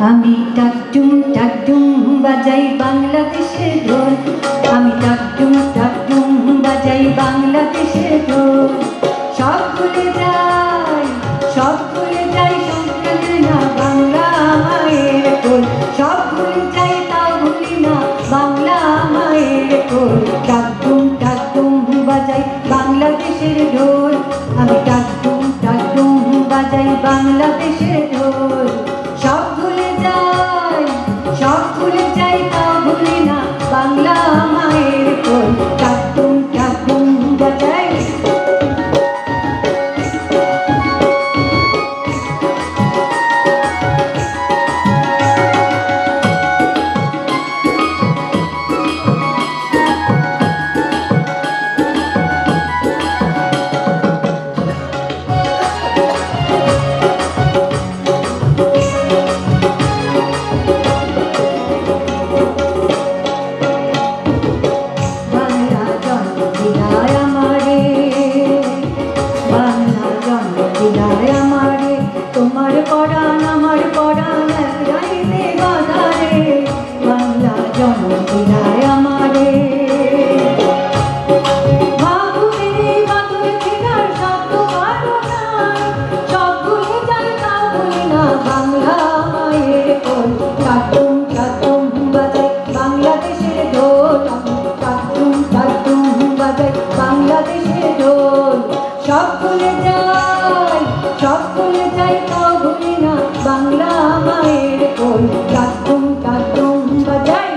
আমি টাকটুম বাজাই বাংলাদেশের ঢোল, আমি টাকটুম বাজাই বাংলাদেশের ঢোল। সব ভুলে যাই সংসারে না বাংলা মায়ের কোল। সব ভুলে যাই তাও ভুলি না বাংলা মায়ের কোল। টাকটুম বাজাই বাংলাদেশের ঢোল, আমি টাকটুম বাজাই বাংলাদেশের ঢোল। সব ভুলে যাই তাও ভুলি না বাংলা মায়ের কোল। টাকটুম বাজাই। তোমার পরাণ আমার পরাণ রাইতে বাধারে, বাংলা জনগিরায় আমারে। বাবুরে বাদুর ফিরার শব্দ কারো নাই, সব ভুলে যাই তাও ভুলি না বাংলা মায়ের কোল। টাকটুম বাজাই বাংলাদেশের ঢোল, টাকটুম বাজাই বাংলাদেশের ঢোল। সব ভুলে যাই তাও ভুলি না বাংলা মায়ের কোল। টাকটুম বাজাই।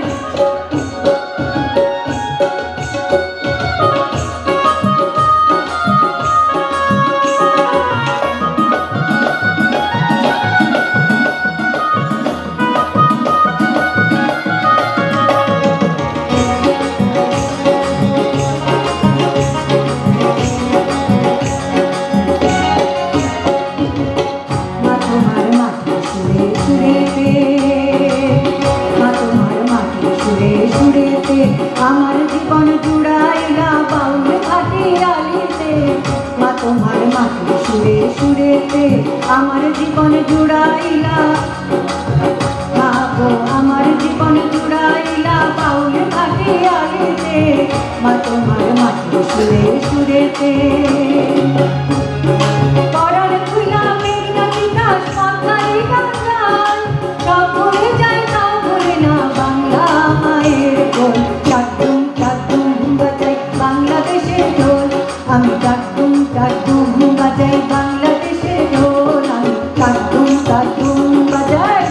আমার জীবন জুড়াইলা বাউল ভাটিয়ালিতে, মা তোমার মাটির সুরে সুরেতে আমার জীবন জুড়াইলা। বাবু আমার জীবন জুড়াইলা বাউল ভাটিয়ালিতে, মা তোমার মাটির সুরে সুরেতে। পরার খুলা মেঘনা বিকাশ মাথায় গান, সব ভুলে যাই তাও ভুলে না বাংলা মায়ের কোল। টাকটুম বাজাই বাংলাদেশের ঢোল, আমি টাকটুম বাজাই বাংলাদেশের ঢোল। আমি টাকটুম বাজাই।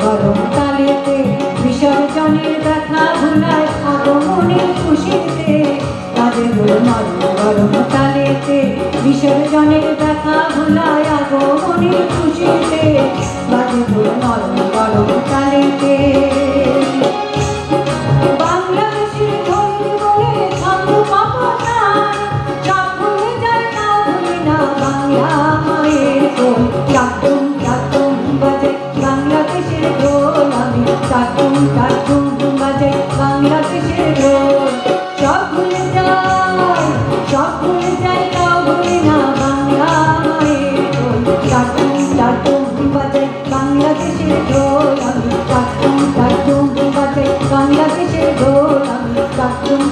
গরম তালেতে বিসর্জনের দেখা ভুলায় আগমনের খুশিতে। তাদের গরম তালেতে বিসর্জনের দেখা ভুলায় আগমনের খুশিতে। তাদের গরম তালেতে বাংলাদেশের ধনী বলে ছন্দ পাপনার, সব ভুলে যায় তাও ভুলি না বাংলা মায়ের কোল। টাকটুম বাজাই বাংলাদেশের ঢোল, আমি টাকটুম বাজাই বাংলাদেশের ঢোল। সব ভুলে যাই তাও ভুলি না বাংলা মায়ের কোল। টাকটুম বাজাই বাংলাদেশের ঢোল, আমি টাকটুম বাজাই বাংলাদেশের ঢোল। আমি টাকটুম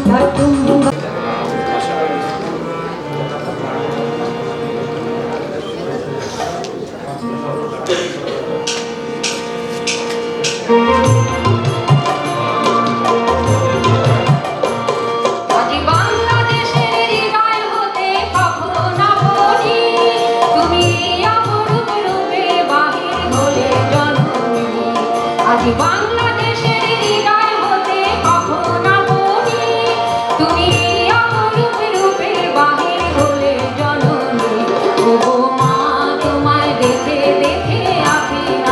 বাংলাদেশের হৃদয় হতে কখন আপনি, তুমি অপরূপ রূপে বাহির হলে জননী। ও মা তোমায় দেখে দেখে আফিনা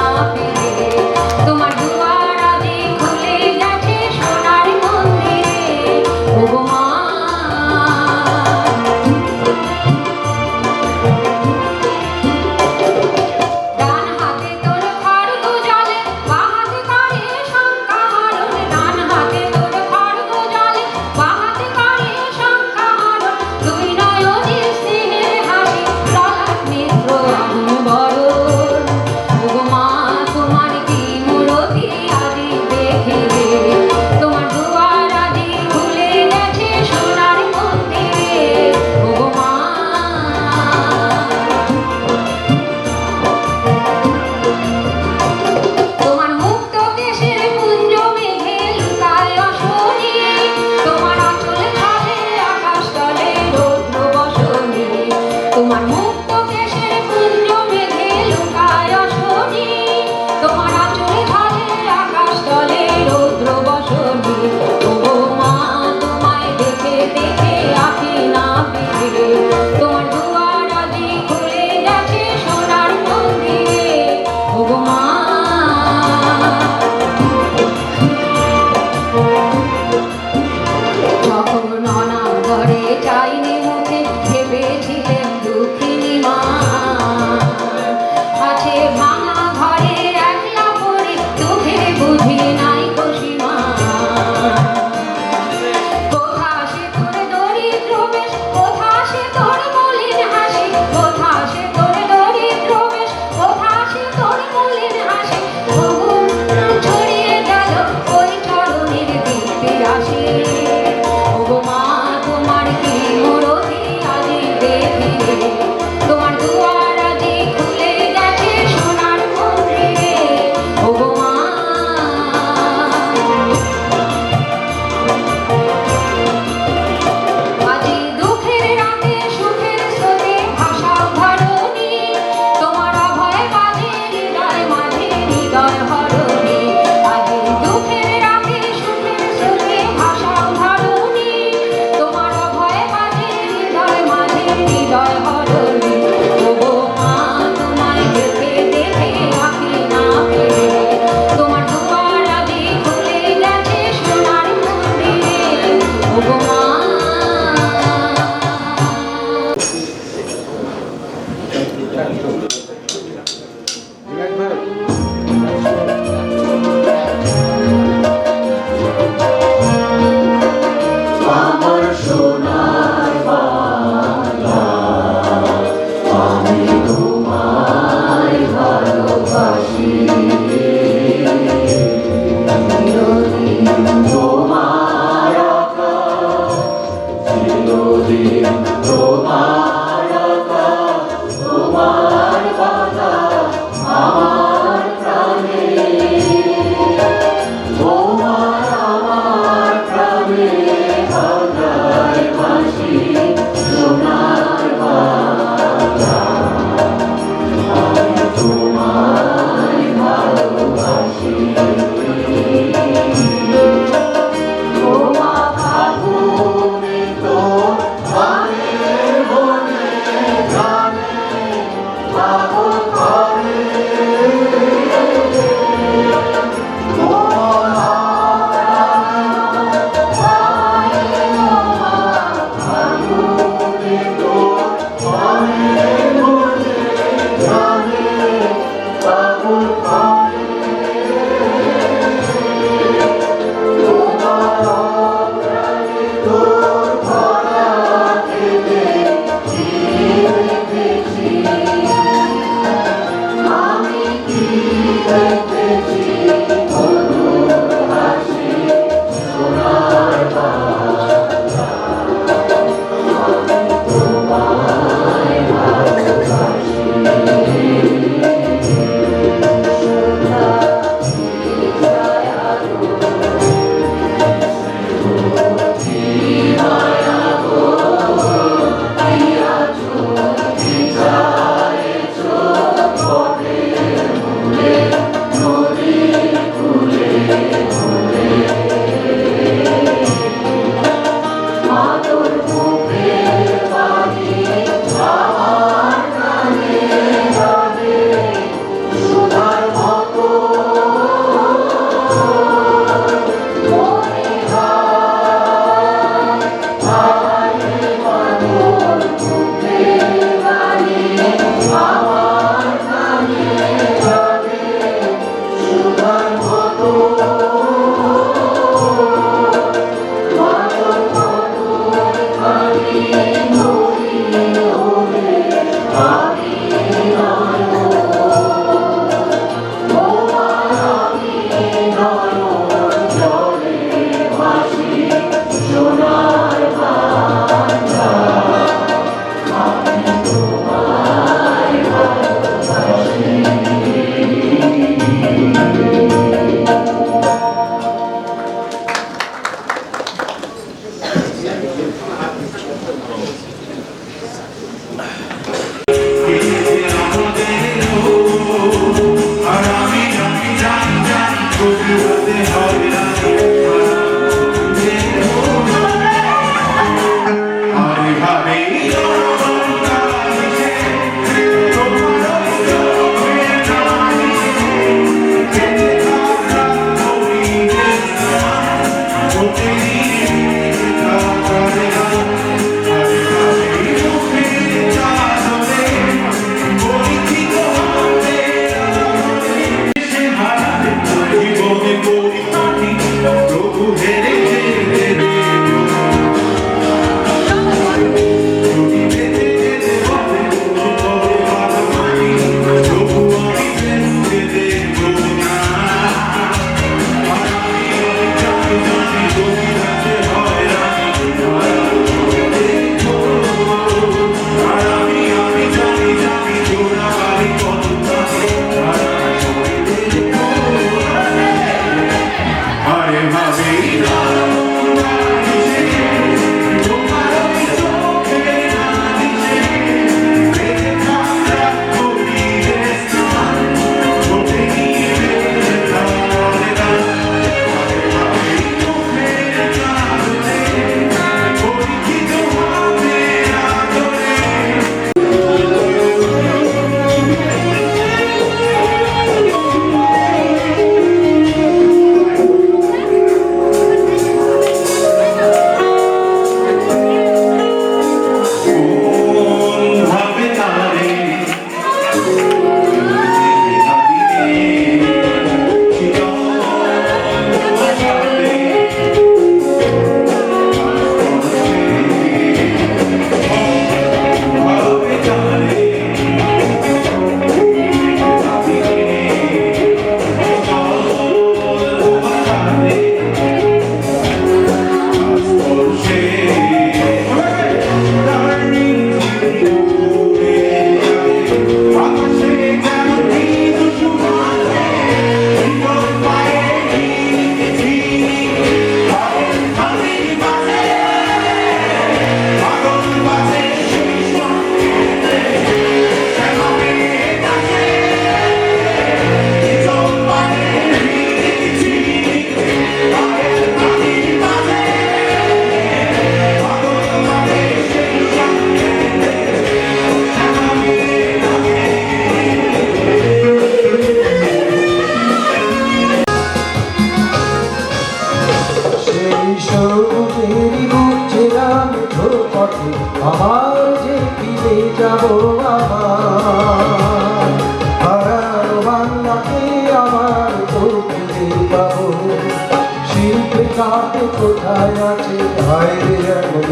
আমার সোনার বাংলা, আমি তোমায় ভালোবাসি। চিরদিন তোমার আকাশ, চিরদিন তোমার আকাশ, তোমার বাতাস আমার প্রাণে, তোমার আমার প্রাণে বাংলায় ভাসি, সোনার বাংলা, আমি তোমায় ভালোবাসি। তোমা ফাগুনে তোর গানের বনে গানে পাগল করে, নদী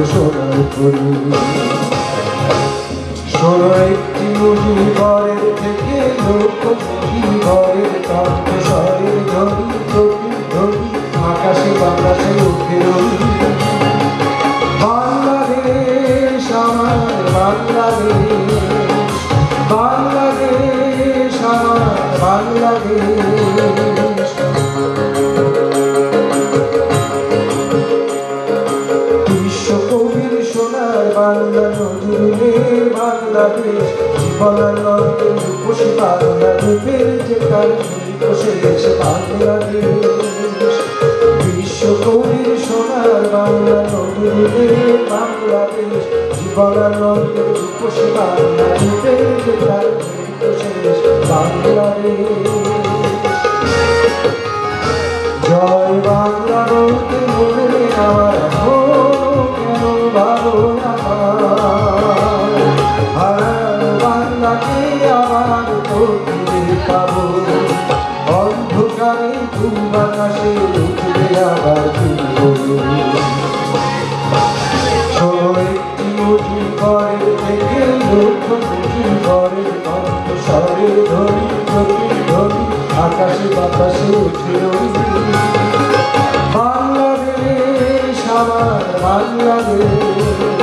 সোনার করি শোনো একটি মুঠি ঘরের থেকে লক্ষ মুঠি ঘরের কণ্ঠস্বরের ধ্বনি প্রতি ধ্বনি আকাশে বাতাসে উঠে রই বাংলাদেশ আমার বাংলাদেশ বাংলাদেশ আমার বাংলাদেশ বিশ্বকবির সোনার বাংলা নজরুলের বাংলাদেশ জীবনানন্দের রূপসী বাংলা রূপের যে তার বসে গেছে বাংলাদেশ বিশ্বকবির সোনার বাংলা নজরুলের বাংলাদেশ জীবনানন্দের রূপসী বাংলা রূপের যে তার বসে গেছে বাংলাদেশ জয় বাংলা বলতে মনে আমার কেন ভালো হারানো বাংলাকে আবার করতে পাবো অন্ধকারে ঘুম আকাশে উঠবে আবার শোনো একটি মুঠি ঘরের থেকে লক্ষ মুঠি ঘরের কণ্ঠস্বরের ধ্বনি প্রতি ধ্বনি আকাশে বাতাসে উঠে বাংলাদেশ আমার বাংলাদেশ